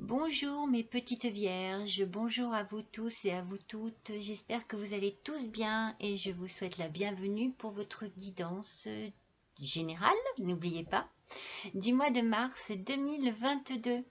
Bonjour mes petites vierges, bonjour à vous tous et à vous toutes. J'espère que vous allez tous bien et je vous souhaite la bienvenue pour votre guidance générale, n'oubliez pas, du mois de mars 2022.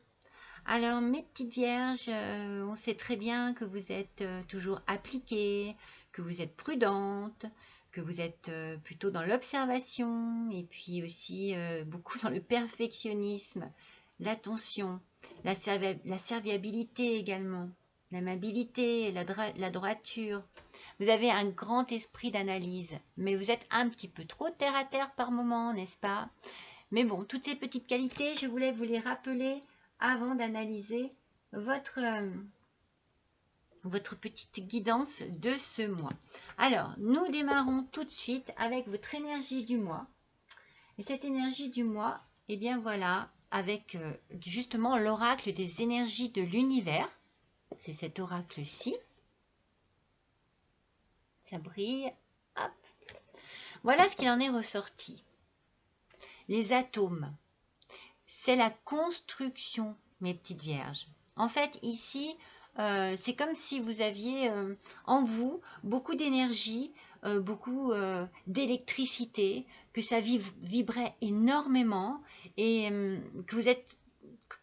Alors mes petites vierges, on sait très bien que vous êtes toujours appliquées, que vous êtes prudentes, que vous êtes plutôt dans l'observation et puis aussi beaucoup dans le perfectionnisme, l'attention, la serviabilité également, l'amabilité, la droiture. Vous avez un grand esprit d'analyse, mais vous êtes un petit peu trop terre à terre par moment, n'est-ce pas? Mais bon, toutes ces petites qualités, je voulais vous les rappeler avant d'analyser votre petite guidance de ce mois. Alors, nous démarrons tout de suite avec votre énergie du mois. Et cette énergie du mois, eh bien voilà, avec justement l'oracle des énergies de l'univers. C'est cet oracle-ci. Ça brille. Hop. Voilà ce qu'il en est ressorti. Les atomes. C'est la construction, mes petites vierges. En fait, ici, c'est comme si vous aviez en vous beaucoup d'énergie, beaucoup d'électricité, que ça vibrait énormément et que vous êtes,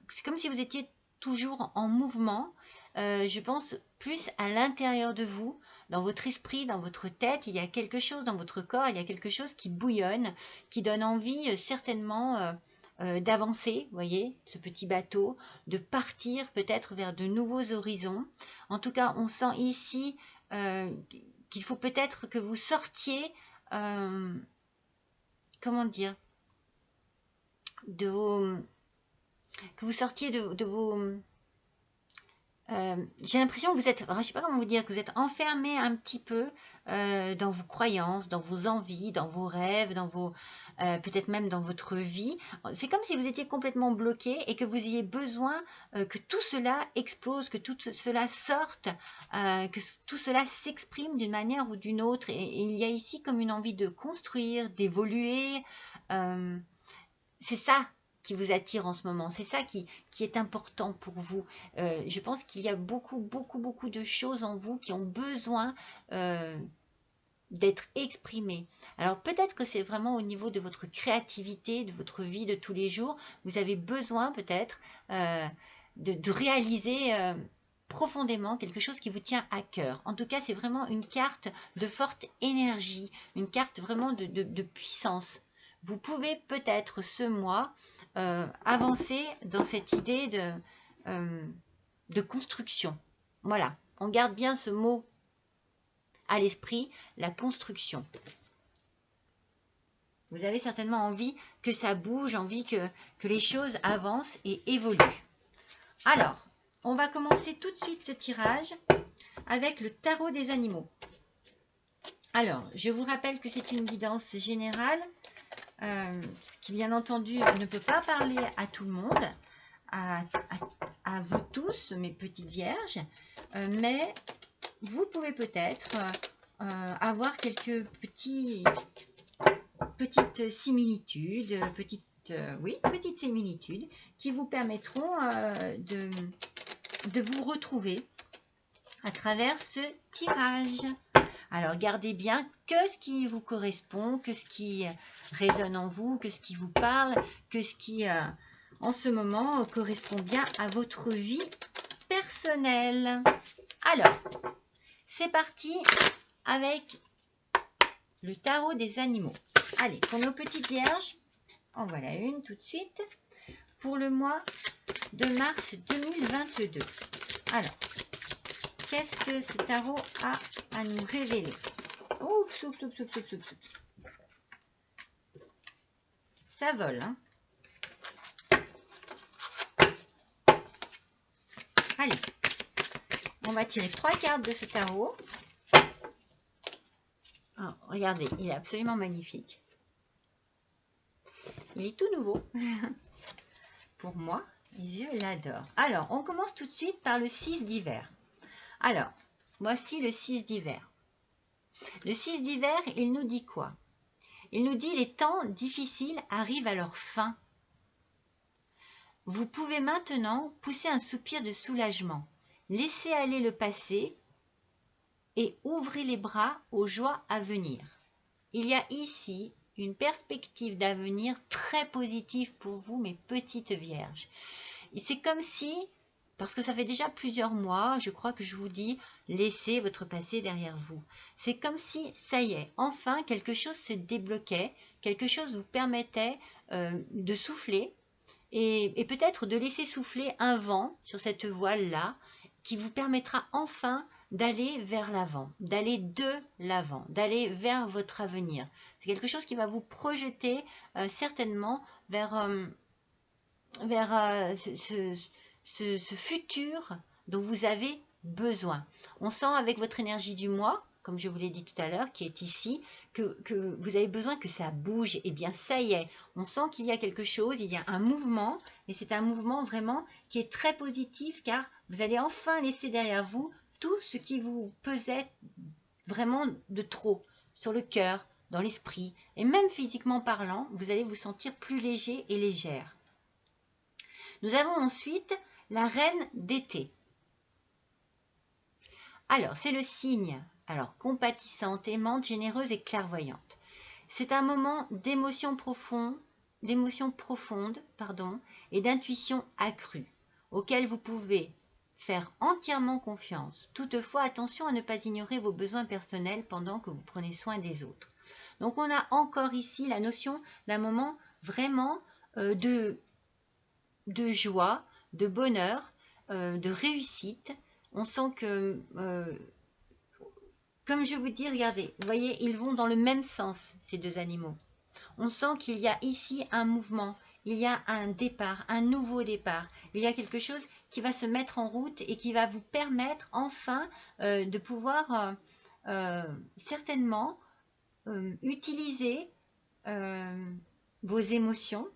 c'est comme si vous étiez toujours en mouvement. Je pense plus à l'intérieur de vous, dans votre esprit, dans votre tête, il y a quelque chose dans votre corps, il y a quelque chose qui bouillonne, qui donne envie certainement d'avancer, voyez, ce petit bateau, de partir peut-être vers de nouveaux horizons. En tout cas, on sent ici qu'il faut peut-être que vous sortiez, comment dire, de vos, que vous sortiez de vos... j'ai l'impression que vous êtes, je ne sais pas comment vous dire, que vous êtes enfermé un petit peu dans vos croyances, dans vos envies, dans vos rêves, dans vos, peut-être même dans votre vie. C'est comme si vous étiez complètement bloqué et que vous ayez besoin que tout cela explose, que tout cela sorte, que tout cela s'exprime d'une manière ou d'une autre. Et il y a ici comme une envie de construire, d'évoluer. C'est ça qui vous attire en ce moment, c'est ça qui est important pour vous. Je pense qu'il y a beaucoup de choses en vous qui ont besoin d'être exprimées. Alors peut-être que c'est vraiment au niveau de votre créativité, de votre vie de tous les jours, vous avez besoin peut-être de réaliser profondément quelque chose qui vous tient à cœur. En tout cas, c'est vraiment une carte de forte énergie, une carte vraiment de puissance. Vous pouvez peut-être ce mois avancer dans cette idée de construction. Voilà, on garde bien ce mot à l'esprit, la construction. Vous avez certainement envie que ça bouge, envie que les choses avancent et évoluent. Alors, on va commencer tout de suite ce tirage avec le tarot des animaux. Alors, je vous rappelle que c'est une guidance générale qui, bien entendu, ne peut pas parler à tout le monde, à vous tous, mes petites vierges, mais vous pouvez peut-être avoir quelques petites similitudes, petites similitudes qui vous permettront de vous retrouver à travers ce tirage. Alors, gardez bien que ce qui vous correspond, que ce qui résonne en vous, que ce qui vous parle, que ce qui, en ce moment, correspond bien à votre vie personnelle. Alors, c'est parti avec le tarot des animaux. Allez, pour nos petites vierges, en voilà une tout de suite, pour le mois de mars 2022. Alors, qu'est-ce que ce tarot a à nous révéler? Oh, soup. Ça vole, hein? Allez, on va tirer 3 cartes de ce tarot. Oh, regardez, il est absolument magnifique. Il est tout nouveau pour moi et je l'adore. Alors, on commence tout de suite par le 6 d'hiver. Alors, voici le 6 d'hiver. Le 6 d'hiver, il nous dit quoi? Il nous dit les temps difficiles arrivent à leur fin. vous pouvez maintenant pousser un soupir de soulagement. Laissez aller le passé et ouvrez les bras aux joies à venir. Il y a ici une perspective d'avenir très positive pour vous, mes petites vierges. Et c'est comme si, parce que ça fait déjà plusieurs mois, je crois que je vous dis, laissez votre passé derrière vous. C'est comme si, ça y est, enfin, quelque chose se débloquait, quelque chose vous permettait de souffler et peut-être de laisser souffler un vent sur cette voile-là qui vous permettra enfin d'aller vers l'avant, d'aller de l'avant, d'aller vers votre avenir. C'est quelque chose qui va vous projeter certainement vers ce futur dont vous avez besoin. On sent avec votre énergie du mois, comme je vous l'ai dit tout à l'heure, qui est ici, que vous avez besoin que ça bouge. Et bien ça y est, on sent qu'il y a quelque chose, il y a un mouvement, et c'est un mouvement vraiment qui est très positif, car vous allez enfin laisser derrière vous tout ce qui vous pesait vraiment de trop sur le cœur, dans l'esprit, et même physiquement parlant, vous allez vous sentir plus léger et légère. Nous avons ensuite la reine d'été. Alors, c'est le signe, compatissante, aimante, généreuse et clairvoyante. C'est un moment d'émotion profonde, et d'intuition accrue, auquel vous pouvez faire entièrement confiance. Toutefois, attention à ne pas ignorer vos besoins personnels pendant que vous prenez soin des autres. Donc, on a encore ici la notion d'un moment vraiment de joie, de bonheur, de réussite. On sent que, comme je vous dis, regardez, vous voyez, ils vont dans le même sens, ces deux animaux. On sent qu'il y a ici un mouvement, il y a un départ, un nouveau départ. Il y a quelque chose qui va se mettre en route et qui va vous permettre enfin de pouvoir certainement utiliser vos émotions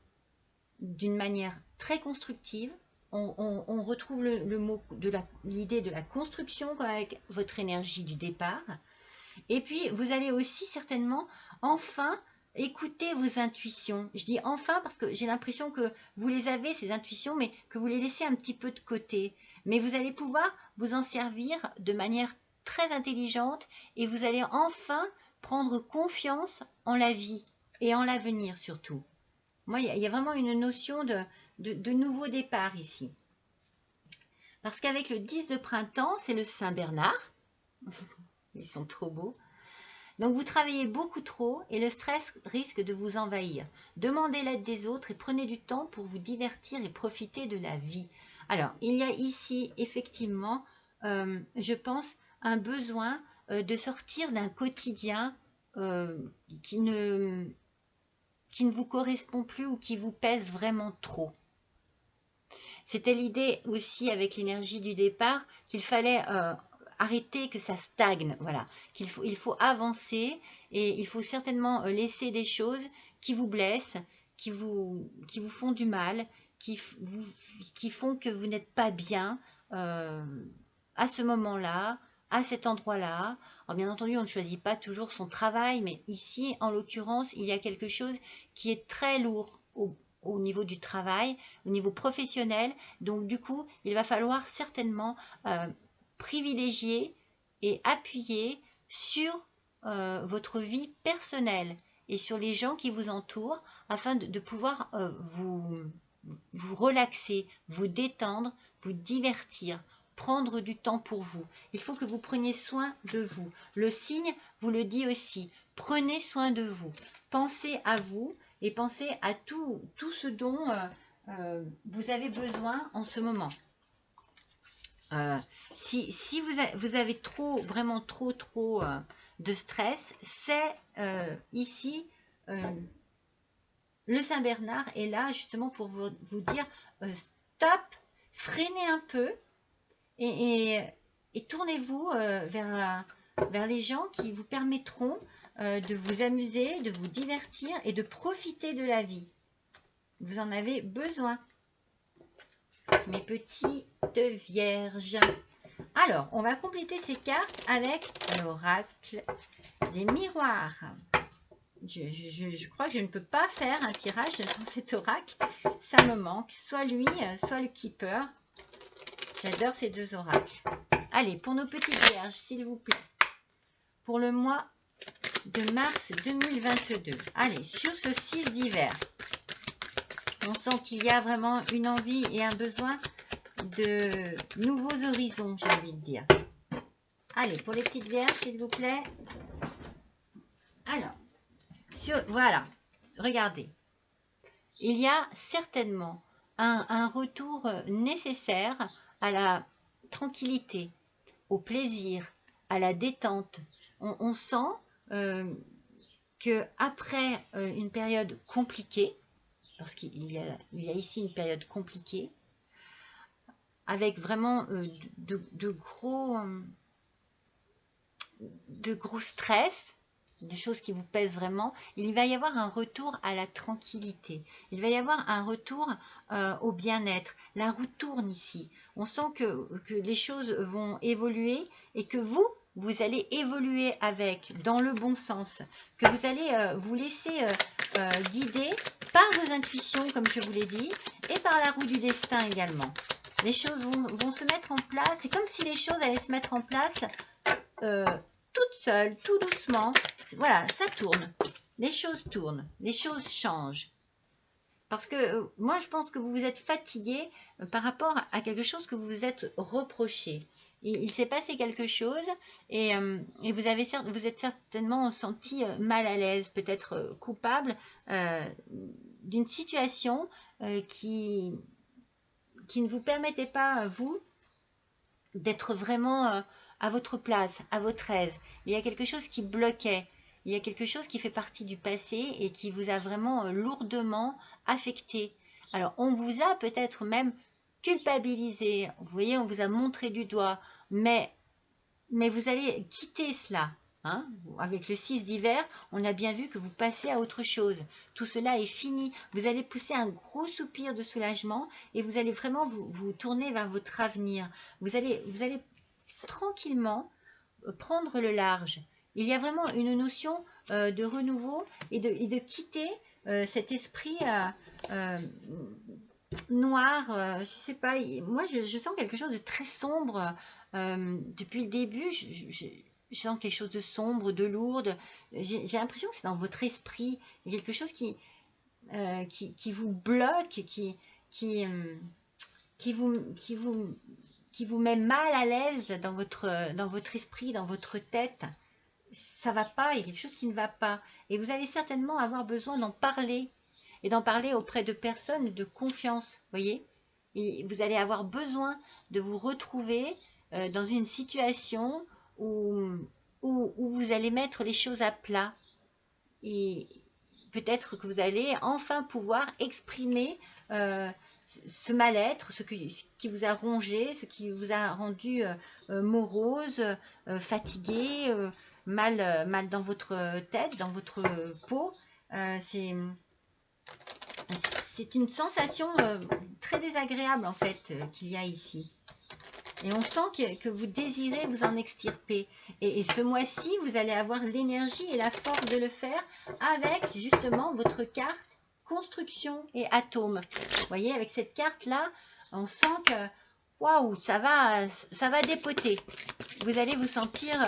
d'une manière très constructive. On retrouve le mot l'idée de la construction avec votre énergie du départ. Et puis, vous allez aussi certainement enfin écouter vos intuitions. Je dis enfin parce que j'ai l'impression que vous les avez, ces intuitions, mais que vous les laissez un petit peu de côté. Mais vous allez pouvoir vous en servir de manière très intelligente et vous allez enfin prendre confiance en la vie et en l'avenir surtout. Moi, il y a vraiment une notion de nouveau départ ici. Parce qu'avec le 10 de printemps, c'est le Saint-Bernard. Ils sont trop beaux. Donc, vous travaillez beaucoup trop et le stress risque de vous envahir. Demandez l'aide des autres et prenez du temps pour vous divertir et profiter de la vie. Alors, il y a ici effectivement, je pense, un besoin de sortir d'un quotidien qui ne vous correspond plus ou qui vous pèse vraiment trop. C'était l'idée aussi avec l'énergie du départ qu'il fallait arrêter que ça stagne, voilà, il faut avancer et il faut certainement laisser des choses qui vous blessent, qui vous font du mal, qui font que vous n'êtes pas bien à ce moment-là, à cet endroit-là. Alors bien entendu, on ne choisit pas toujours son travail, mais ici, en l'occurrence, il y a quelque chose qui est très lourd au niveau du travail, au niveau professionnel. Donc du coup, il va falloir certainement privilégier et appuyer sur votre vie personnelle et sur les gens qui vous entourent afin de pouvoir vous relaxer, vous détendre, vous divertir, prendre du temps pour vous. Il faut que vous preniez soin de vous. Le signe vous le dit aussi. Prenez soin de vous. Pensez à vous et pensez à tout ce dont vous avez besoin en ce moment. Si vous avez vraiment trop de stress, c'est ici le Saint-Bernard est là justement pour vous dire stop, freinez un peu et tournez-vous vers les gens qui vous permettront de vous amuser, de vous divertir et de profiter de la vie. Vous en avez besoin, mes petites vierges. Alors, on va compléter ces cartes avec l'oracle des miroirs. je crois que je ne peux pas faire un tirage dans cet oracle. Ça me manque. Soit lui, soit le Keeper. J'adore ces deux oracles. Allez, pour nos petites vierges, s'il vous plaît. Pour le mois de mars 2022. Allez, sur ce 6 d'hiver. On sent qu'il y a vraiment une envie et un besoin de nouveaux horizons, j'ai envie de dire. Allez, pour les petites vierges, s'il vous plaît. Alors, voilà, regardez. Il y a certainement un retour nécessaire à la tranquillité, au plaisir, à la détente. On sent que après une période compliquée, parce qu'il y a ici une période compliquée, avec vraiment de gros stress, des choses qui vous pèsent vraiment, il va y avoir un retour à la tranquillité. Il va y avoir un retour au bien-être. La roue tourne ici. On sent que les choses vont évoluer et que vous allez évoluer avec, dans le bon sens, que vous allez vous laisser guider par vos intuitions, comme je vous l'ai dit, et par la roue du destin également. Les choses vont se mettre en place. C'est comme si les choses allaient se mettre en place toutes seules, tout doucement. Voilà, ça tourne. Les choses tournent, les choses changent. Parce que moi, je pense que vous vous êtes fatigué par rapport à quelque chose que vous vous êtes reproché. Il s'est passé quelque chose et vous êtes certainement senti mal à l'aise, peut-être coupable d'une situation qui ne vous permettait pas, vous, d'être vraiment à votre place, à votre aise. Il y a quelque chose qui bloquait. Il y a quelque chose qui fait partie du passé et qui vous a vraiment lourdement affecté. Alors, on vous a peut-être même culpabilisé. Vous voyez, on vous a montré du doigt. Mais vous allez quitter cela. Hein? Avec le 6 d'hiver, on a bien vu que vous passez à autre chose. Tout cela est fini. Vous allez pousser un gros soupir de soulagement et vous allez vraiment vous tourner vers votre avenir. Vous allez tranquillement prendre le large. Il y a vraiment une notion de renouveau et de quitter cet esprit noir. Je sais pas, moi je sens quelque chose de très sombre depuis le début. Je sens quelque chose de sombre, de lourde. J'ai l'impression que c'est dans votre esprit. Il y a quelque chose qui vous bloque, qui vous met mal à l'aise dans votre esprit, dans votre tête. Ça va pas, il y a quelque chose qui ne va pas. Et vous allez certainement avoir besoin d'en parler. Et d'en parler auprès de personnes de confiance, voyez. Et vous allez avoir besoin de vous retrouver dans une situation où vous allez mettre les choses à plat. Et peut-être que vous allez enfin pouvoir exprimer ce mal-être, ce qui vous a rongé, ce qui vous a rendu morose, fatigué, mal dans votre tête, dans votre peau. C'est une sensation très désagréable en fait qu'il y a ici. Et on sent que vous désirez vous en extirper. Et ce mois-ci, vous allez avoir l'énergie et la force de le faire avec justement votre carte construction et atome. Vous voyez, avec cette carte-là, on sent que waouh, ça va dépoter. Vous allez vous sentir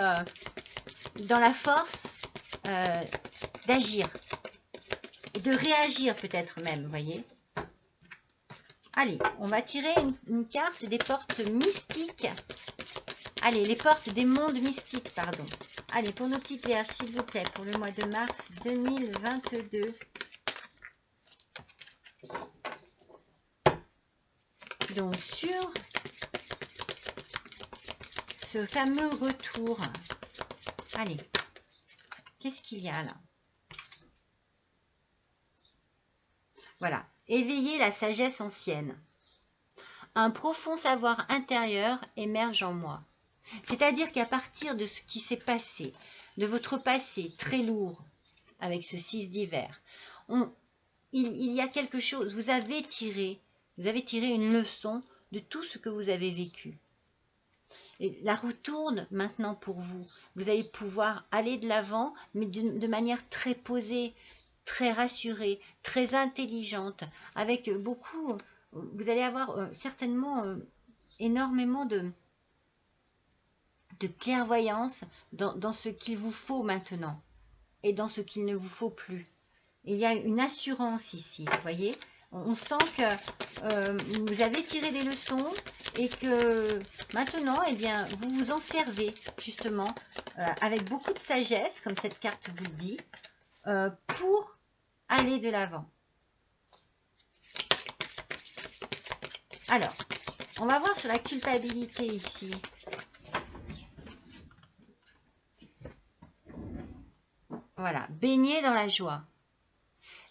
dans la force d'agir. Et de réagir peut-être même, vous voyez. Allez, on va tirer une carte des portes mystiques. Allez, les portes des mondes mystiques, pardon. Allez, pour nos petites vierges, s'il vous plaît, pour le mois de mars 2022. Donc, sur ce fameux retour, allez, qu'est-ce qu'il y a là? Voilà, éveiller la sagesse ancienne. Un profond savoir intérieur émerge en moi. C'est-à-dire qu'à partir de ce qui s'est passé, de votre passé très lourd, avec ce 6 d'hiver, il y a quelque chose, vous avez tiré une leçon de tout ce que vous avez vécu. Et la roue tourne maintenant pour vous. Vous allez pouvoir aller de l'avant, mais de manière très posée, très rassurée, très intelligente, avec beaucoup, vous allez avoir certainement énormément de clairvoyance dans ce qu'il vous faut maintenant et dans ce qu'il ne vous faut plus. Il y a une assurance ici, vous voyez. On sent que vous avez tiré des leçons et que maintenant, eh bien, vous vous en servez justement avec beaucoup de sagesse, comme cette carte vous le dit, pour aller de l'avant. Alors, on va voir sur la culpabilité ici. Voilà, baigner dans la joie.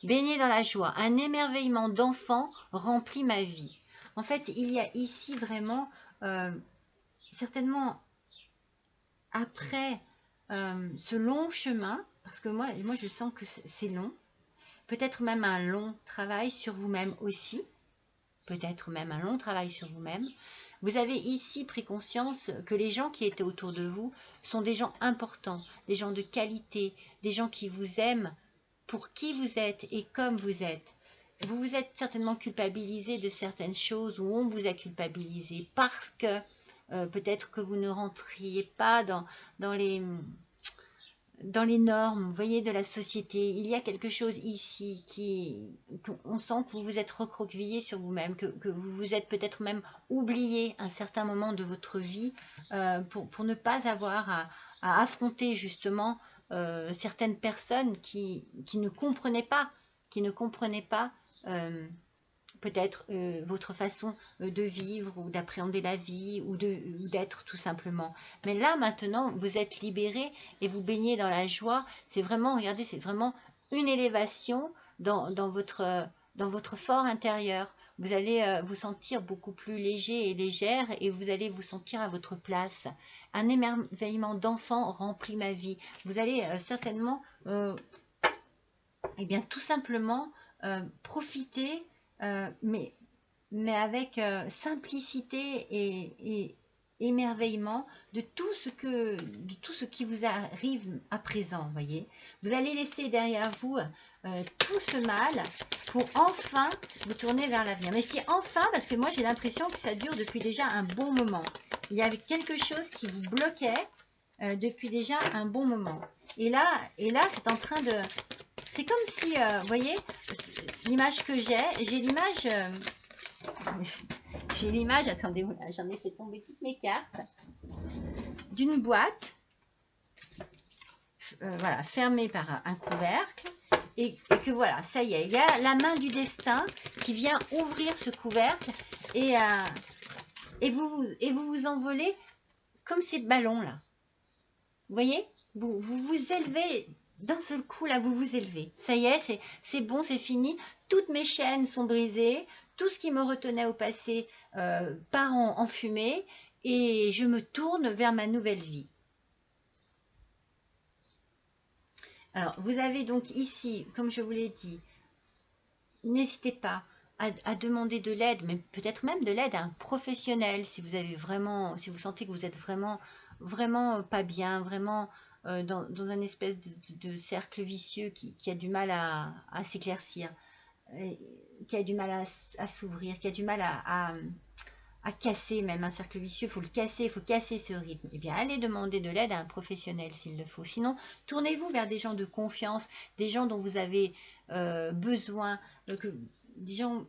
Baigner dans la joie, un émerveillement d'enfant remplit ma vie. En fait, il y a ici vraiment, certainement, après ce long chemin, parce que moi je sens que c'est long, peut-être même un long travail sur vous-même aussi, peut-être même un long travail sur vous-même, vous avez ici pris conscience que les gens qui étaient autour de vous sont des gens importants, des gens de qualité, des gens qui vous aiment pour qui vous êtes et comme vous êtes. Vous vous êtes certainement culpabilisé de certaines choses, ou on vous a culpabilisé parce que peut-être que vous ne rentriez pas dans les normes, vous voyez, de la société. Il y a quelque chose ici on sent que vous vous êtes recroquevillé sur vous-même, que vous vous êtes peut-être même oublié un certain moment de votre vie pour ne pas avoir à affronter justement certaines personnes qui ne comprenaient pas, peut-être votre façon de vivre ou d'appréhender la vie ou d'être tout simplement. Mais là maintenant, vous êtes libéré et vous baignez dans la joie. C'est vraiment, regardez, c'est vraiment une élévation dans votre fort intérieur. Vous allez vous sentir beaucoup plus léger et légère et vous allez vous sentir à votre place. Un émerveillement d'enfant remplit ma vie. Vous allez certainement, eh bien, tout simplement profiter mais avec simplicité et émerveillement de tout ce qui vous arrive à présent, voyez. Vous allez laisser derrière vous tout ce mal pour enfin vous tourner vers l'avenir. Mais je dis enfin parce que moi j'ai l'impression que ça dure depuis déjà un bon moment. Il y avait quelque chose qui vous bloquait depuis déjà un bon moment. Et là c'est en train de... C'est comme si, vous voyez, l'image que j'ai l'image, attendez, voilà, j'en ai fait tomber toutes mes cartes, d'une boîte, voilà, fermée par un couvercle, et que voilà, ça y est, il y a la main du destin qui vient ouvrir ce couvercle, et vous envolez comme ces ballons-là. Vous voyez, vous vous élevez... D'un seul coup, là, vous vous élevez. Ça y est, c'est bon, c'est fini. Toutes mes chaînes sont brisées. Tout ce qui me retenait au passé part en fumée. Et je me tourne vers ma nouvelle vie. Alors, vous avez donc ici, comme je vous l'ai dit, n'hésitez pas à demander de l'aide, mais peut-être même de l'aide à un professionnel si vous avez vraiment, si vous sentez que vous êtes vraiment pas bien, vraiment dans un espèce de cercle vicieux qui a du mal à s'éclaircir, qui a du mal à s'ouvrir, qui a du mal à casser même un cercle vicieux. Il faut casser ce rythme. Eh bien, allez demander de l'aide à un professionnel s'il le faut. Sinon, tournez-vous vers des gens de confiance, des gens dont vous avez besoin, des gens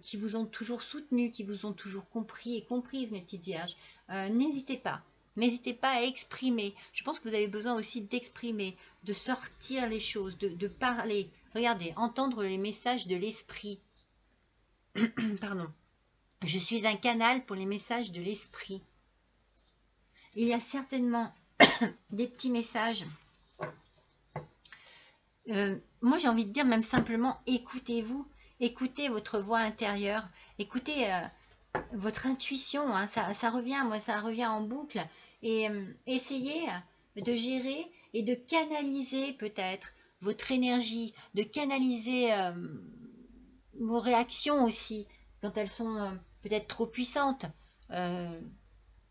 qui vous ont toujours soutenu, qui vous ont toujours compris et comprise, mes petites vierges. N'hésitez pas. N'hésitez pas à exprimer. Je pense que vous avez besoin aussi d'exprimer, de sortir les choses, de parler. Regardez, entendre les messages de l'esprit. Pardon. Je suis un canal pour les messages de l'esprit. Il y a certainement des petits messages. Moi, j'ai envie de dire même simplement, écoutez-vous. Écoutez votre voix intérieure. Écoutez votre intuition. Hein, ça revient, moi, ça revient en boucle. Et essayez de gérer et de canaliser peut-être votre énergie, de canaliser vos réactions aussi, quand elles sont peut-être trop puissantes.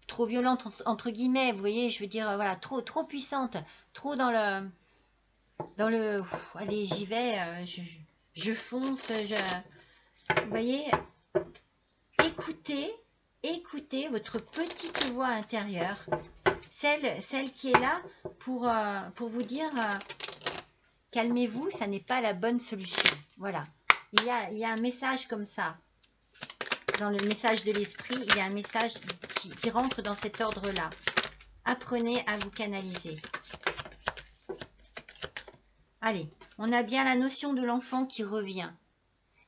trop violente entre guillemets, vous voyez, je veux dire, voilà, trop puissante, trop dans le allez, j'y vais, je fonce, vous voyez, écoutez votre petite voix intérieure, celle qui est là pour vous dire calmez-vous, ça n'est pas la bonne solution. Voilà, il y a un message comme ça. Dans le message de l'esprit, il y a un message qui rentre dans cet ordre-là. Apprenez à vous canaliser. Allez, on a bien la notion de l'enfant qui revient.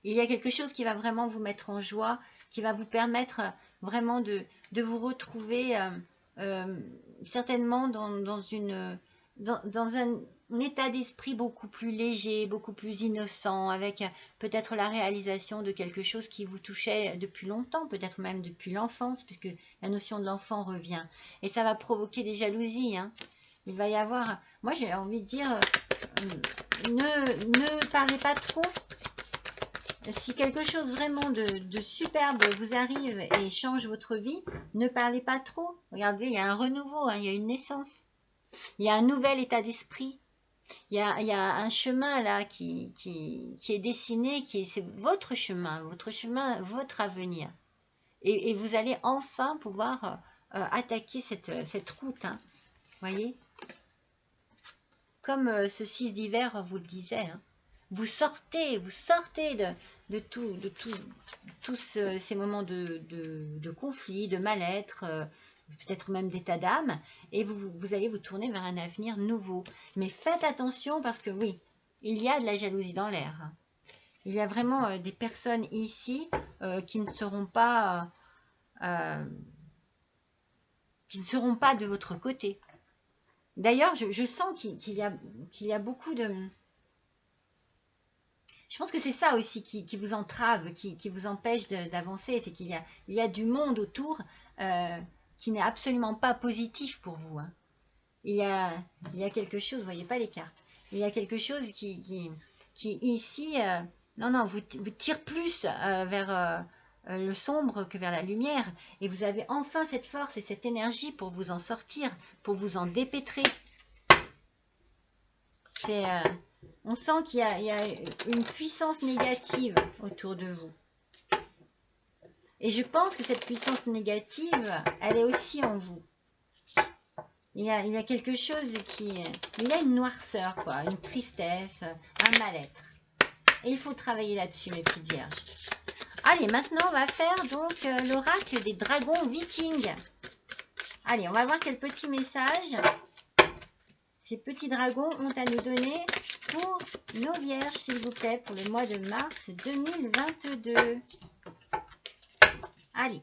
Il y a quelque chose qui va vraiment vous mettre en joie, qui va vous permettre vraiment de vous retrouver certainement dans un état d'esprit beaucoup plus léger, beaucoup plus innocent, avec peut-être la réalisation de quelque chose qui vous touchait depuis longtemps, peut-être même depuis l'enfance, puisque la notion de l'enfant revient. Et ça va provoquer des jalousies, hein. Il va y avoir, moi j'ai envie de dire, ne parlez pas trop. Si quelque chose vraiment de superbe vous arrive et change votre vie, ne parlez pas trop. Regardez, il y a un renouveau, hein, il y a une naissance. Il y a un nouvel état d'esprit. Il y a un chemin là qui est dessiné, c'est votre chemin, votre avenir. Et vous allez enfin pouvoir attaquer cette route. Hein, voyez, comme ce 6 d'hiver vous le disait. Hein, vous sortez de tous ces moments de conflit, de mal-être, peut-être même d'état d'âme, et vous allez vous tourner vers un avenir nouveau. Mais faites attention parce que oui, il y a de la jalousie dans l'air. Hein. Il y a vraiment des personnes ici qui ne seront pas de votre côté. D'ailleurs, je sens qu'il y a beaucoup de... Je pense que c'est ça aussi qui vous entrave, qui vous empêche d'avancer, c'est qu'il y a du monde autour qui n'est absolument pas positif pour vous. Hein. Il y a quelque chose, vous ne voyez pas les cartes, il y a quelque chose qui ici, non, vous tire plus vers le sombre que vers la lumière, et vous avez enfin cette force et cette énergie pour vous en sortir, pour vous en dépêtrer. C'est... on sent qu'il y a une puissance négative autour de vous. Et je pense que cette puissance négative, elle est aussi en vous. Il y a quelque chose il y a une noirceur, quoi, une tristesse, un mal-être. Et il faut travailler là-dessus, mes petites vierges. Allez, maintenant, on va faire donc l'oracle des dragons vikings. Allez, on va voir quel petit message ces petits dragons ont à nous donner pour nos vierges, s'il vous plaît, pour le mois de mars 2022. Allez,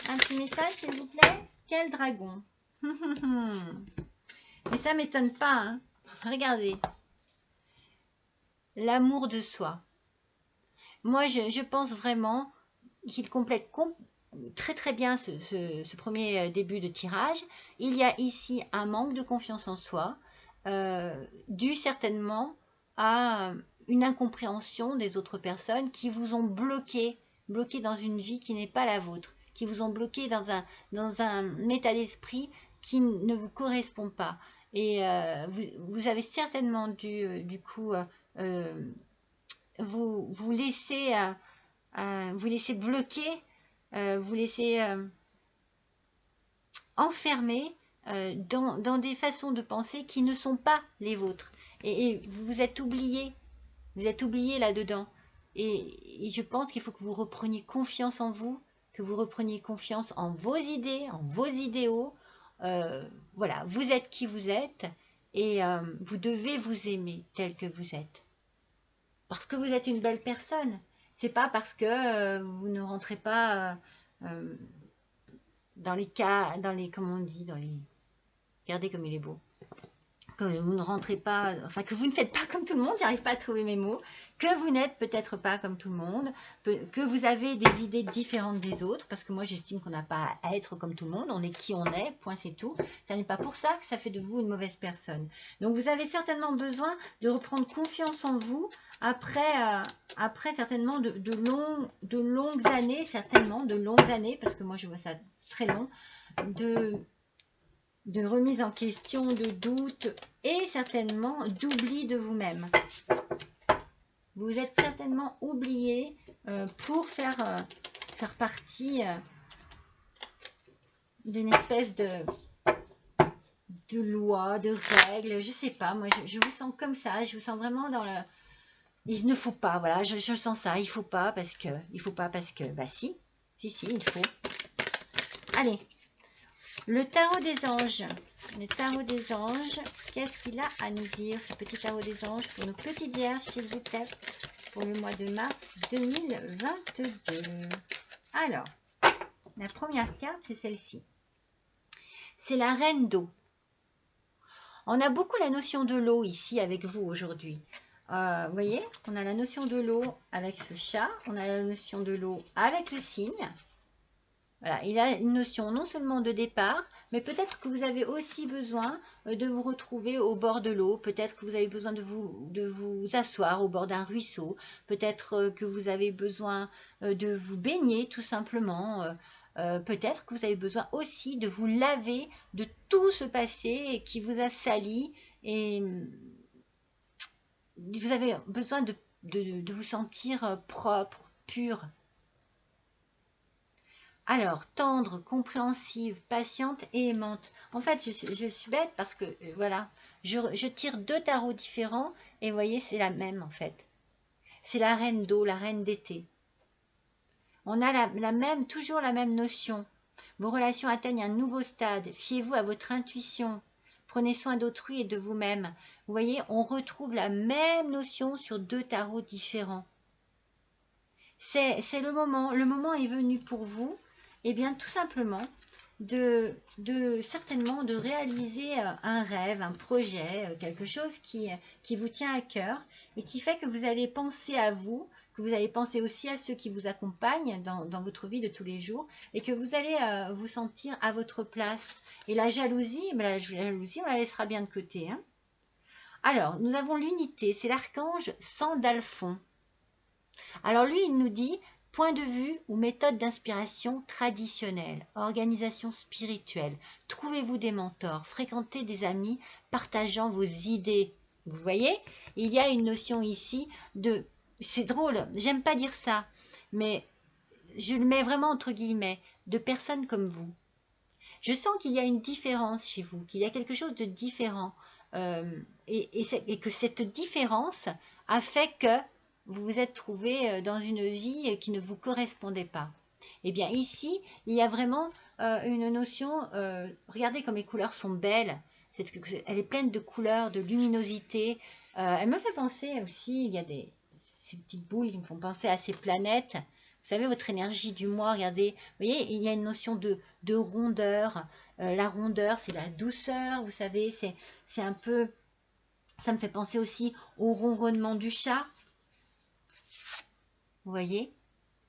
un petit message, s'il vous plaît. Quel dragon? Mais ça ne m'étonne pas, hein. Regardez. L'amour de soi. Moi, je pense vraiment qu'il complète très très bien ce premier début de tirage. Il y a ici un manque de confiance en soi, dû certainement à une incompréhension des autres personnes qui vous ont bloqué dans une vie qui n'est pas la vôtre, qui vous ont bloqué dans un état d'esprit qui ne vous correspond pas. Et vous avez certainement dû, du coup, vous laisser bloquer, vous laisser enfermer dans des façons de penser qui ne sont pas les vôtres. Et vous vous êtes oublié là-dedans. Et je pense qu'il faut que vous repreniez confiance en vous, que vous repreniez confiance en vos idées, en vos idéaux. Voilà, vous êtes qui vous êtes et vous devez vous aimer tel que vous êtes. Parce que vous êtes une belle personne. C'est pas parce que vous ne rentrez pas dans les cas, comment on dit, regardez comme il est beau. que vous ne rentrez pas, enfin que vous ne faites pas comme tout le monde, j'arrive pas à trouver mes mots, que vous n'êtes peut-être pas comme tout le monde, que vous avez des idées différentes des autres, parce que moi j'estime qu'on n'a pas à être comme tout le monde, on est qui on est, point c'est tout. Ça n'est pas pour ça que ça fait de vous une mauvaise personne. Donc vous avez certainement besoin de reprendre confiance en vous après certainement de longues années, parce que moi je vois ça très long, de remise en question, de doute et certainement d'oubli de vous-même. Vous êtes certainement oublié pour faire partie d'une espèce de loi, de règles, je sais pas, moi je vous sens comme ça, je vous sens vraiment dans le... Il ne faut pas, voilà, je sens ça, il faut pas parce que, bah si, il faut. Allez. Le tarot des anges. Le tarot des anges, qu'est-ce qu'il a à nous dire, ce petit tarot des anges, pour nos petites vierges, s'il vous plaît, pour le mois de mars 2022. Alors, la première carte, c'est celle-ci. C'est la reine d'eau. On a beaucoup la notion de l'eau ici avec vous aujourd'hui. Vous voyez, on a la notion de l'eau avec ce chat, on a la notion de l'eau avec le cygne. Voilà, il a une notion non seulement de départ, mais peut-être que vous avez aussi besoin de vous retrouver au bord de l'eau. Peut-être que vous avez besoin de vous asseoir au bord d'un ruisseau. Peut-être que vous avez besoin de vous baigner tout simplement. Peut-être que vous avez besoin aussi de vous laver de tout ce passé qui vous a sali. Et vous avez besoin de vous sentir propre, pur. Alors, tendre, compréhensive, patiente et aimante. En fait, je suis bête parce que, voilà, je tire deux tarots différents et vous voyez, c'est la même en fait. C'est la reine d'eau, la reine d'été. On a toujours la même notion. Vos relations atteignent un nouveau stade. Fiez-vous à votre intuition. Prenez soin d'autrui et de vous-même. Vous voyez, on retrouve la même notion sur deux tarots différents. C'est le moment. Le moment est venu pour vous. Eh bien, tout simplement, certainement de réaliser un rêve, un projet, quelque chose qui vous tient à cœur et qui fait que vous allez penser à vous, que vous allez penser aussi à ceux qui vous accompagnent dans votre vie de tous les jours et que vous allez vous sentir à votre place. Et la jalousie, on la laissera bien de côté. Hein. Alors, nous avons l'unité, c'est l'archange Sandalphon. Alors lui, il nous dit... Point de vue ou méthode d'inspiration traditionnelle, organisation spirituelle, trouvez-vous des mentors, fréquentez des amis partageant vos idées. Vous voyez, il y a une notion ici de... C'est drôle, j'aime pas dire ça, mais je le mets vraiment entre guillemets, de personnes comme vous. Je sens qu'il y a une différence chez vous, qu'il y a quelque chose de différent et que cette différence a fait que vous vous êtes trouvé dans une vie qui ne vous correspondait pas. Eh bien ici, il y a vraiment une notion, regardez comme les couleurs sont belles, elle est pleine de couleurs, de luminosité. Elle me fait penser aussi, il y a ces petites boules qui me font penser à ces planètes. Vous savez, votre énergie du mois, regardez, vous voyez, il y a une notion de rondeur. La rondeur, c'est la douceur, vous savez, c'est un peu, ça me fait penser aussi au ronronnement du chat. Vous voyez,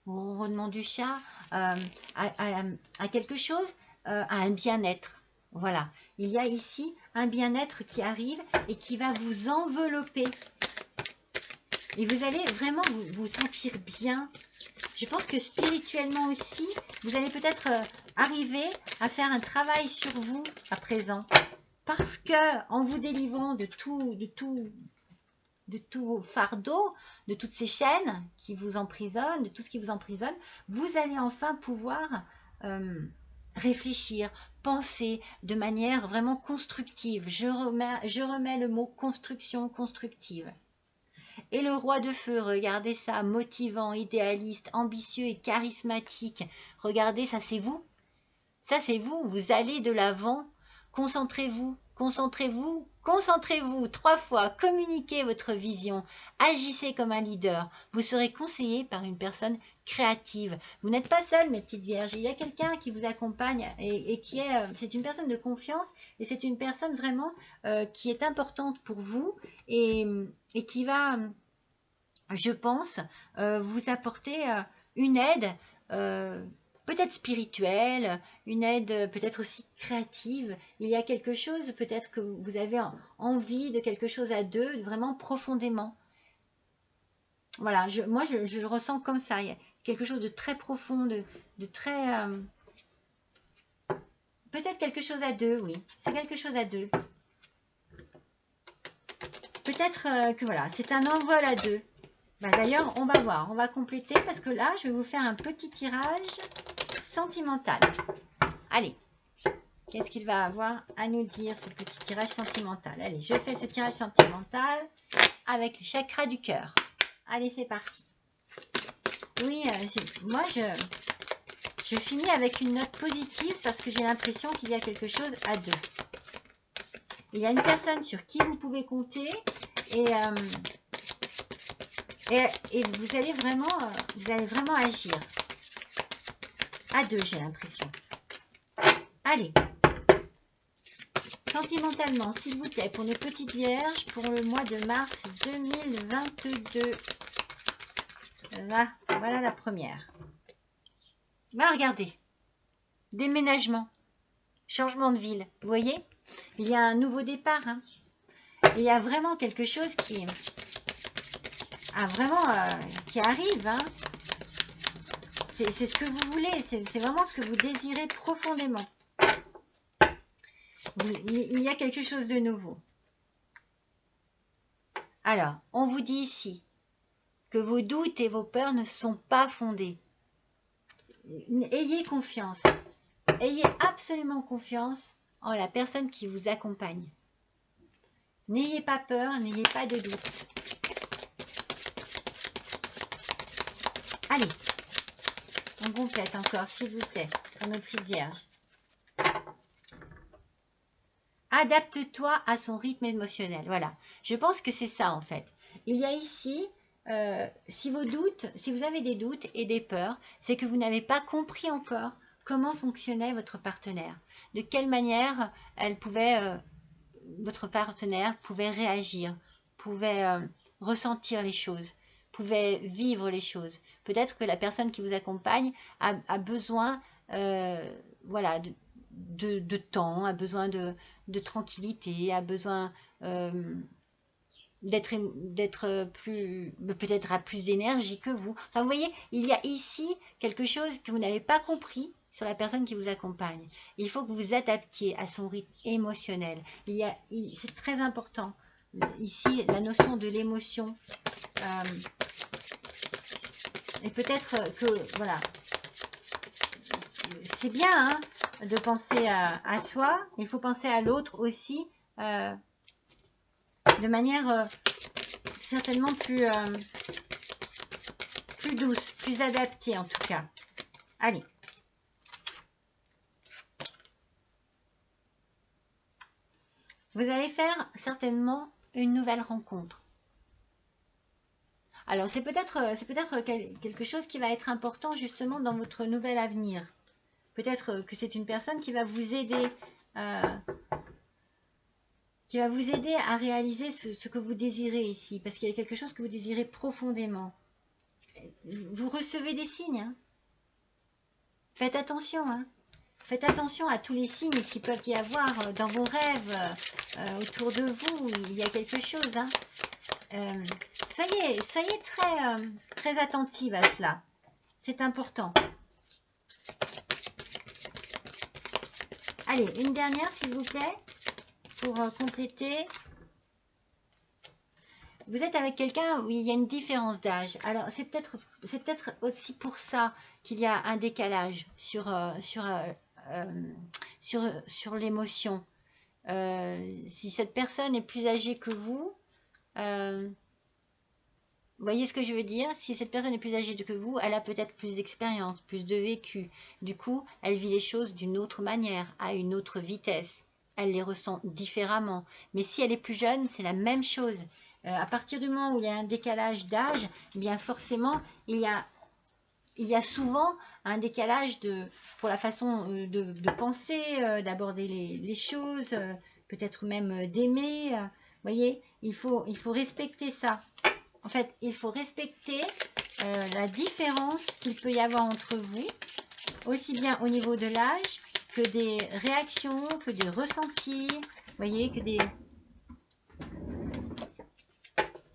au ronronnement du chat, à quelque chose, à un bien-être. Voilà, il y a ici un bien-être qui arrive et qui va vous envelopper. Et vous allez vraiment vous sentir bien. Je pense que spirituellement aussi, vous allez peut-être arriver à faire un travail sur vous à présent. Parce que en vous délivrant de tout vos fardeaux, de toutes ces chaînes qui vous emprisonnent, de tout ce qui vous emprisonne, vous allez enfin pouvoir réfléchir, penser de manière vraiment constructive. Je remets le mot construction, constructive. Et le roi de feu, regardez ça, motivant, idéaliste, ambitieux et charismatique. Regardez, ça c'est vous. Ça c'est vous, vous allez de l'avant. Concentrez-vous Concentrez-vous 3 fois, communiquez votre vision, agissez comme un leader. Vous serez conseillé par une personne créative. Vous n'êtes pas seul, mes petites vierges. Il y a quelqu'un qui vous accompagne et qui est, c'est une personne de confiance et c'est une personne vraiment qui est importante pour vous et qui va, je pense, vous apporter une aide. Peut-être spirituelle, une aide peut-être aussi créative. Il y a quelque chose, peut-être que vous avez envie de quelque chose à deux, vraiment profondément. Voilà, moi je le ressens comme ça. Il y a quelque chose de très profond, de très... peut-être quelque chose à deux, oui. C'est quelque chose à deux. Peut-être que voilà, c'est un envol à deux. Bah, d'ailleurs, on va voir, on va compléter parce que là, je vais vous faire un petit tirage sentimental. Allez, qu'est-ce qu'il va avoir à nous dire, ce petit tirage sentimental? Allez, je fais ce tirage sentimental avec les chakras du cœur. Allez, c'est parti. Oui, moi, je finis avec une note positive parce que j'ai l'impression qu'il y a quelque chose à deux. Il y a une personne sur qui vous pouvez compter et vous allez vraiment agir. À deux, j'ai l'impression. Allez. Sentimentalement, s'il vous plaît, pour nos petites vierges, pour le mois de mars 2022. Là, voilà la première. Bah, regardez. Déménagement. Changement de ville. Vous voyez? Il y a un nouveau départ. Hein. Il y a vraiment quelque chose qui arrive. Hein. C'est ce que vous voulez. C'est vraiment ce que vous désirez profondément. Il y a quelque chose de nouveau. Alors, on vous dit ici que vos doutes et vos peurs ne sont pas fondés. Ayez confiance. Ayez absolument confiance en la personne qui vous accompagne. N'ayez pas peur, n'ayez pas de doute. Allez, on complète encore, s'il vous plaît, pour nos petites vierges. Adapte-toi à son rythme émotionnel. Voilà, je pense que c'est ça en fait. Il y a ici, si vous avez des doutes et des peurs, c'est que vous n'avez pas compris encore comment fonctionnait votre partenaire. De quelle manière votre partenaire pouvait réagir, pouvait ressentir les choses, pouvait vivre les choses. Peut-être que la personne qui vous accompagne a besoin voilà, de temps, a besoin de tranquillité, a besoin d'être plus, peut-être à plus d'énergie que vous. Enfin, vous voyez, il y a ici quelque chose que vous n'avez pas compris sur la personne qui vous accompagne. Il faut que vous adaptiez à son rythme émotionnel. C'est très important. Ici, la notion de l'émotion. Et peut-être que, voilà, c'est bien hein, de penser à soi, il faut penser à l'autre aussi, de manière certainement plus douce, plus adaptée en tout cas. Allez. Vous allez faire certainement une nouvelle rencontre. Alors, c'est peut-être quelque chose qui va être important justement dans votre nouvel avenir. Peut-être que c'est une personne qui va vous aider à réaliser ce que vous désirez ici, parce qu'il y a quelque chose que vous désirez profondément. Vous recevez des signes. Hein. Faites attention. Hein. Faites attention à tous les signes qui peuvent y avoir dans vos rêves, autour de vous. Il y a quelque chose. Hein. Soyez très attentive à cela. C'est important. Allez, une dernière s'il vous plaît, pour compléter. Vous êtes avec quelqu'un où il y a une différence d'âge. Alors, c'est peut-être aussi pour ça qu'il y a un décalage sur l'émotion. Si cette personne est plus âgée que vous, vous voyez ce que je veux dire? Si cette personne est plus âgée que vous, elle a peut-être plus d'expérience, plus de vécu. Du coup, elle vit les choses d'une autre manière, à une autre vitesse. elle les ressent différemment. Mais si elle est plus jeune, c'est la même chose. À partir du moment où il y a un décalage d'âge, eh bien forcément, il y a souvent un décalage pour la façon de penser, d'aborder les choses, peut-être même d'aimer. Voyez, il faut respecter ça. En fait, il faut respecter la différence qu'il peut y avoir entre vous, aussi bien au niveau de l'âge que des réactions, que des ressentis, voyez, que des...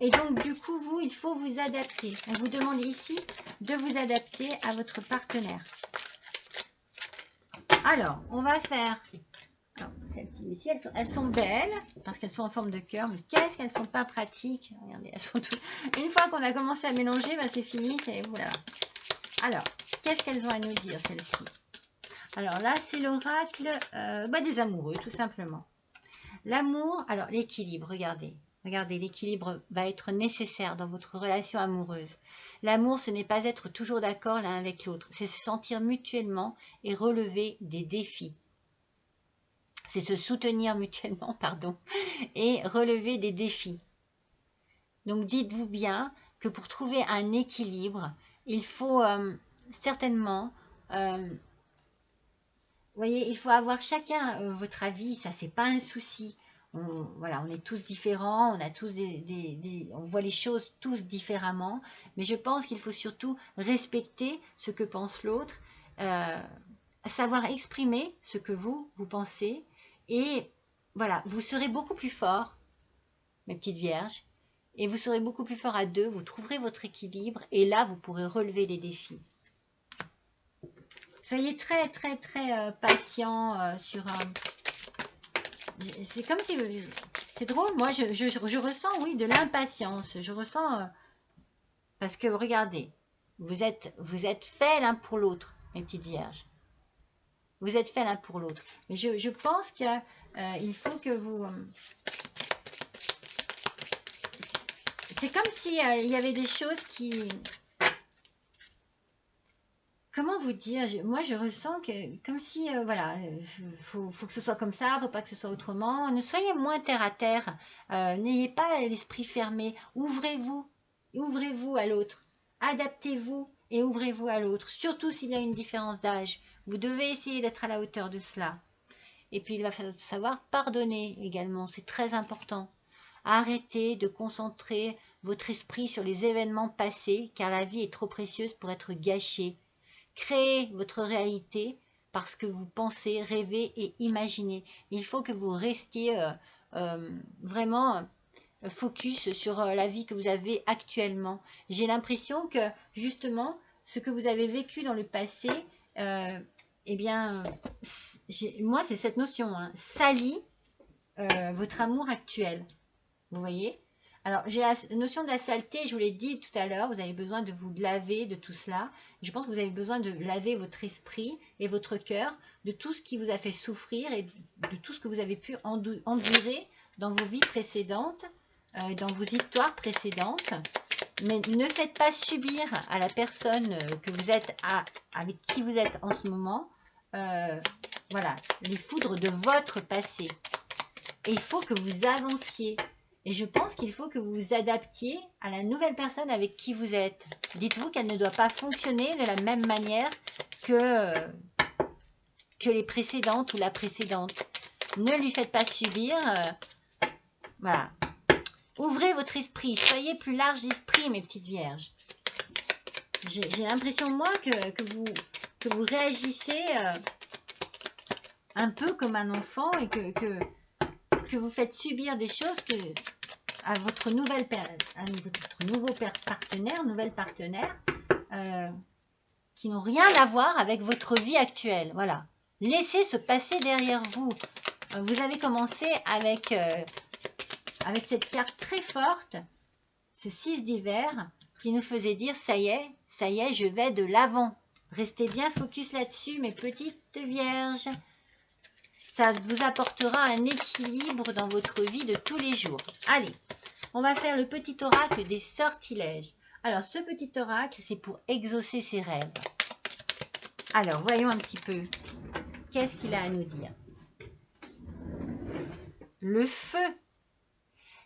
Et donc, du coup, vous, il faut vous adapter. On vous demande ici de vous adapter à votre partenaire. Alors, on va faire... Celles-ci aussi, elles sont belles, parce qu'elles sont en forme de cœur, mais qu'est-ce qu'elles sont pas pratiques. Regardez, elles sont toutes... Une fois qu'on a commencé à mélanger, ben c'est fini. Voilà. Alors, qu'est-ce qu'elles ont à nous dire, celles-ci? Alors là, c'est l'oracle des amoureux, tout simplement. L'amour, alors l'équilibre, regardez. Regardez, l'équilibre va être nécessaire dans votre relation amoureuse. L'amour, ce n'est pas être toujours d'accord l'un avec l'autre. C'est se sentir mutuellement et relever des défis. C'est se soutenir mutuellement, pardon, et relever des défis. Donc, dites-vous bien que pour trouver un équilibre, il faut certainement... voyez, il faut avoir chacun votre avis, ça c'est pas un souci. Voilà, on est tous différents, on a tous on voit les choses tous différemment, mais je pense qu'il faut surtout respecter ce que pense l'autre, savoir exprimer ce que vous pensez, et voilà, vous serez beaucoup plus fort, mes petites vierges, et vous serez beaucoup plus fort à deux, vous trouverez votre équilibre, et là vous pourrez relever les défis. Soyez très, très, très patient sur... c'est comme si... C'est drôle, moi, je ressens, oui, de l'impatience. Je ressens... parce que, regardez, vous êtes faits l'un pour l'autre, mes petites vierges. Vous êtes faits l'un pour l'autre. Mais je pense qu'il faut que vous... c'est comme s'il y avait des choses qui... Comment vous dire? Moi, je ressens que, comme si, voilà, faut que ce soit comme ça, faut pas que ce soit autrement. Ne soyez moins terre à terre. N'ayez pas l'esprit fermé. Ouvrez-vous à l'autre. Adaptez-vous et ouvrez-vous à l'autre. Surtout s'il y a une différence d'âge. Vous devez essayer d'être à la hauteur de cela. Et puis, il va falloir savoir pardonner également. C'est très important. Arrêtez de concentrer votre esprit sur les événements passés, car la vie est trop précieuse pour être gâchée. Créez votre réalité parce que vous pensez, rêvez et imaginez. Il faut que vous restiez vraiment focus sur la vie que vous avez actuellement. J'ai l'impression que justement, ce que vous avez vécu dans le passé, eh bien, moi c'est cette notion, salit votre amour actuel. Vous voyez ? Alors, j'ai la notion de la saleté, je vous l'ai dit tout à l'heure, vous avez besoin de vous laver de tout cela. Je pense que vous avez besoin de laver votre esprit et votre cœur de tout ce qui vous a fait souffrir et de tout ce que vous avez pu endurer dans vos vies précédentes, dans vos histoires précédentes. Mais ne faites pas subir à la personne que vous êtes, avec qui vous êtes en ce moment, voilà, les foudres de votre passé. Et il faut que vous avanciez. Et je pense qu'il faut que vous vous adaptiez à la nouvelle personne avec qui vous êtes. Dites-vous qu'elle ne doit pas fonctionner de la même manière que les précédentes ou la précédente. Ne lui faites pas subir. Voilà. Ouvrez votre esprit. Soyez plus large d'esprit, mes petites vierges. J'ai l'impression, moi, que vous réagissez un peu comme un enfant et que vous faites subir des choses à votre nouveau partenaire, qui n'ont rien à voir avec votre vie actuelle. Voilà. Laissez se passer derrière vous. Vous avez commencé avec cette carte très forte, ce 6 d'hiver, qui nous faisait dire ça y est, je vais de l'avant. Restez bien focus là-dessus, mes petites vierges. Ça vous apportera un équilibre dans votre vie de tous les jours. Allez, on va faire le petit oracle des sortilèges. Alors, ce petit oracle, c'est pour exaucer ses rêves. Alors, voyons un petit peu. Qu'est-ce qu'il a à nous dire? le feu.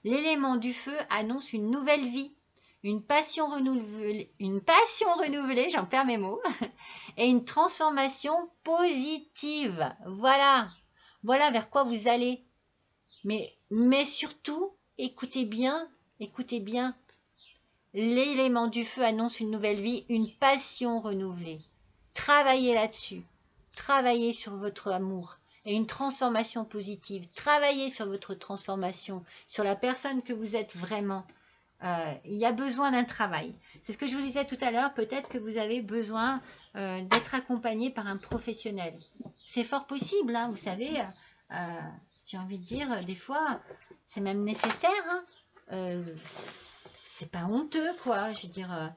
L'élément du feu annonce une nouvelle vie, une passion renouvelée, j'en perds mes mots, et une transformation positive. Voilà, voilà vers quoi vous allez. Mais surtout, écoutez bien, l'élément du feu annonce une nouvelle vie, une passion renouvelée. Travaillez là-dessus, travaillez sur votre amour et une transformation positive. Travaillez sur votre transformation, sur la personne que vous êtes vraiment. Il y a besoin d'un travail. C'est ce que je vous disais tout à l'heure, peut-être que vous avez besoin d'être accompagné par un professionnel. C'est fort possible, hein, vous savez, j'ai envie de dire, des fois, c'est même nécessaire. Hein, c'est pas honteux, quoi. Je veux dire,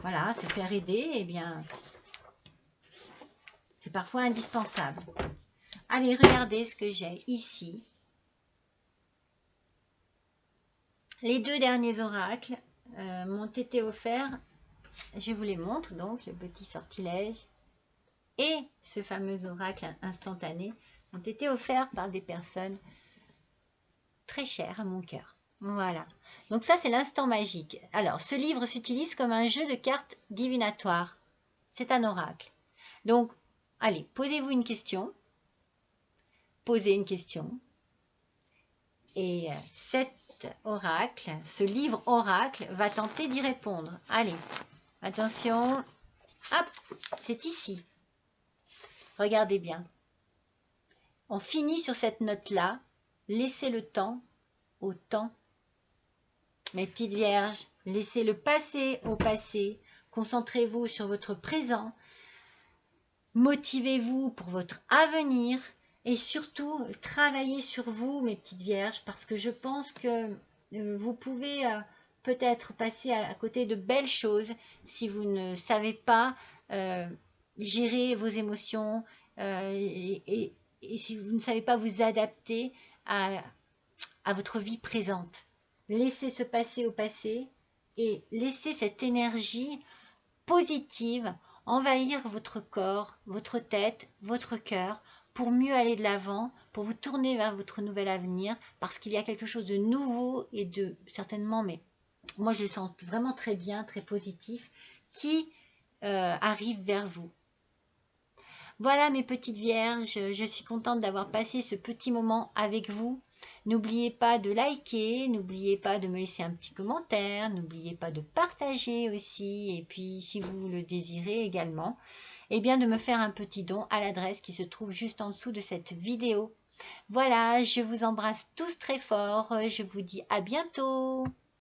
voilà, se faire aider, eh bien, c'est parfois indispensable. Allez, regardez ce que j'ai ici. Les 2 derniers oracles m'ont été offerts. Je vous les montre, donc, le petit sortilège et ce fameux oracle instantané ont été offerts par des personnes très chères à mon cœur. Voilà. Donc ça, c'est l'instant magique. Alors, ce livre s'utilise comme un jeu de cartes divinatoire. C'est un oracle. Donc, allez, posez-vous une question. Posez une question. Et cet oracle, ce livre oracle, va tenter d'y répondre. Allez, attention. Hop, c'est ici. Regardez bien. On finit sur cette note-là. Laissez le temps au temps. Mes petites vierges, laissez le passé au passé. Concentrez-vous sur votre présent. Motivez-vous pour votre avenir. Et surtout, travaillez sur vous, mes petites vierges, parce que je pense que vous pouvez peut-être passer à côté de belles choses si vous ne savez pas gérer vos émotions et si vous ne savez pas vous adapter à votre vie présente. Laissez ce passé au passé et laissez cette énergie positive envahir votre corps, votre tête, votre cœur pour mieux aller de l'avant, pour vous tourner vers votre nouvel avenir parce qu'il y a quelque chose de nouveau et de certainement, mais moi je le sens vraiment très bien, très positif, qui arrive vers vous. Voilà mes petites vierges, je suis contente d'avoir passé ce petit moment avec vous. N'oubliez pas de liker, n'oubliez pas de me laisser un petit commentaire, n'oubliez pas de partager aussi, et puis si vous le désirez également, eh bien de me faire un petit don à l'adresse qui se trouve juste en dessous de cette vidéo. Voilà, je vous embrasse tous très fort, je vous dis à bientôt.